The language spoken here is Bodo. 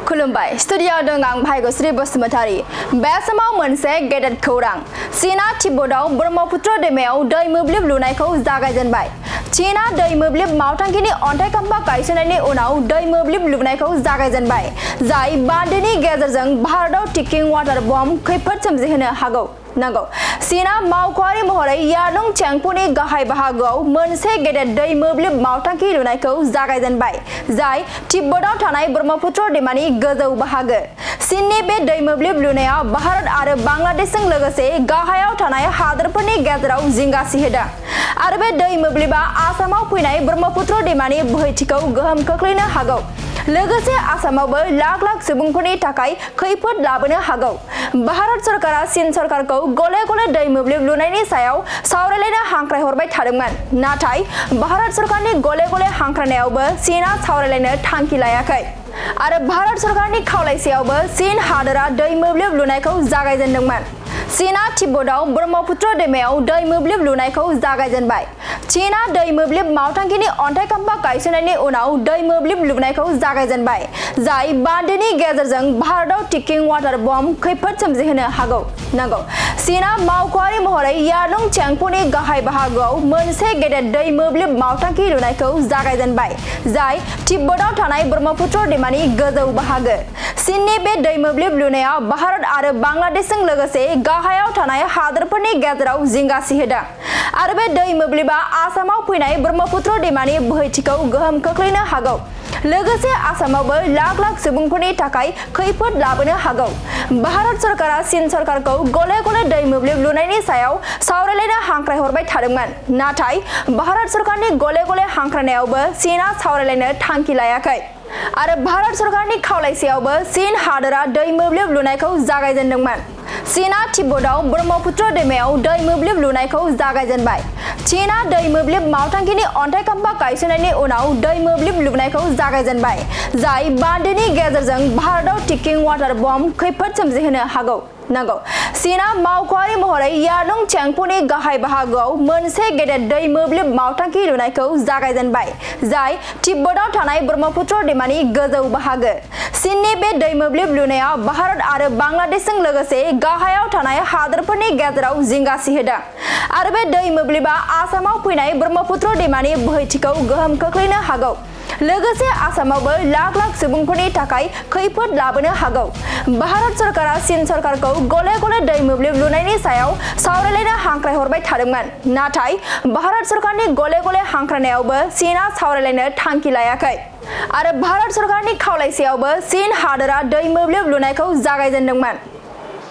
खुलुमबाय स्टुडियोआव दं आं भाग्यश्री बसुमतारी बे समाव मोनसे गेदेर खौरां चीना तिब्बताव ब्रह्मपुत्र दैमायाव दै मोब्लिब लुनायखौ जागायजेनबाय चीना दै मोब्लिब मावथांखिनि अन्थाइ खाम्फा गायसननायनि उनाव दै मोब्लिब लुनायखौ जागायजेनबाय जाय बान्दोनि गेजेरजों भारताव टिकिं वाटार बम खैफोद सोमजिहोनो हागौ नंगौ चीना मावख'आरि महरै यालुं चेंफुनि गाहाय बाहागोआव मोनसे गेदेर दै मोब्लिब मावथांखि लुनायखौ जागायजेनबाय जाय तिब्बताव थानाय ब्रह्मपुत्र दैमानि गोजौ बाहागो चीननि बे दै मोब्लिब लुनाया भारत आरो बांलादेशजों लोगोसे गाहायाव थानाय हादोरफोरनि गेजेराव जिंगा सिहोदों आरो बे दै मोब्लिबा आसामाव फैनाय ब्रह्मपुत्र दैमानि बोहैथिखौ गोहोम खोख्लैनो हागौ लोगोसे आसामावबो लाख लाख सुबुंफोरनि थाखाय खैफोद लाबोनो हागौ भारत सरकारा चीन सरकारखौ गले गले दै मोब्लिब लुनायनि सायाव सावरायलायनो हांख्रायहरबाय थादोंमोन नाथाय भारत सरकारनि गले गले हांख्रायनायावबो चीनआ सावरायलायनो थांखि लायाखै आरो भारत सरकारनि खावलायसेयावबो चीन हादोरा दै मोब्लिब लुनायखौ जागायजेनदोंमोन चीना तिब्बताव ब्रह्मपुत्र दैमायाव दै मोब्लिब लुनायखौ जागायजेनबाय चीना दै मोब्लिब मावथांखिनि अन्थाइ खाम्फा गायसननायनि उनाव दै मोब्लिब लुनायखौ जागायजेनबाय जाय बान्दोनि गेजेरजों भारताव टिकिं वाटार बम खैफोद सोमजिहोनो हागौ नंगौ चीना मावख'आरि महरै यालुं चेंफुनि गाहाय बाहागोआव मोनसे गेदेर दै मोब्लिब मावथांखि लुनायखौ जागायजेनबाय जाय तिब्बताव थानाय ब्रह्मपुत्र दैमानि गोजौ बाहागो चीननि बे दै मोब्लिब लुनाया भारत आरो बांलादेशजों लोगोसे गाहायाव थानाय हादोरफोरनि गेजेराव जिंगा सिहोदों आरो बे दै मोब्लिबा आसामाव फैनाय ब्रह्मपुत्र दैमानि बोहैथिखौ गोहोम खोख्लैनो हागौ लोगोसे आसामावबो लाख लाख सुबुंफोरनि थाखाय खैफोद लाबोनो हागौ भारत सरकारा चीन सरकारखौ गले गले दै मोब्लिब लुनायनि सायाव सावरायलायनो हांख्रायहरबाय थादोंमोन नाथाय भारत सरकारनि गले गले हांख्रायनायावबो चीनआ सावरायलायनो थांखि लायाखै आरो भारत सरकारनि खावलायसेयावबो चीन हादोरा दै मोब्लिब लुनायखौ जागायजेनदोंमोन चीना तिब्बताव ब्रह्मपुत्र दैमायाव दै मोब्लिब लुनायखौ जागायजेनबाय चीना दै मोब्लिब मावथांखिनि अन्थाइ खाम्फा गायसननायनि उनाव दै मोब्लिब लुनायखौ जागायजेनबाय जाय बान्दोनि गेजेरजों भारताव टिकिं वाटार बम खैफोद सोमजिहोनो हागौ नंगौ चीना मावख'आरि महरै यालुं चेंफुनि गाहाय बाहागोआव मोनसे गेदेर दै मोब्लिब मावथांखि लुनायखौ जागायजेनबाय जाय तिब्बताव थानाय ब्रह्मपुत्र दैमानि गोजौ बाहागो चीननि बे दै मोब्लिब लुनाया भारत आरो बांलादेशजों लोगोसे गाहायाव थानाय हादोरफोरनि गेजेराव जिंगा सिहोदों आरो बे दै मोब्लिबा आसामाव फैनाय ब्रह्मपुत्र दैमानि बोहैथिखौ गोहोम खोख्लैनो हागौ लोगोसे आसामावबो लाख लाख सुबुंफोरनि थाखाय खैफोद लाबोनो हागौ भारत सरकारा चीन सरकारखौ गले गले दै मोब्लिब लुनायनि सायाव सावरायलायनो हांख्रायहरबाय थादोंमोन नाथाय भारत सरकारनि गले गले हांख्रायनायावबो चीनआ सावरायलायनो थांखि लायाखै आरो भारत सरकारनि खावलायसेयावबो चीन हादोरा दै मोब्लिब लुनायखौ जागायजेनदोंमोन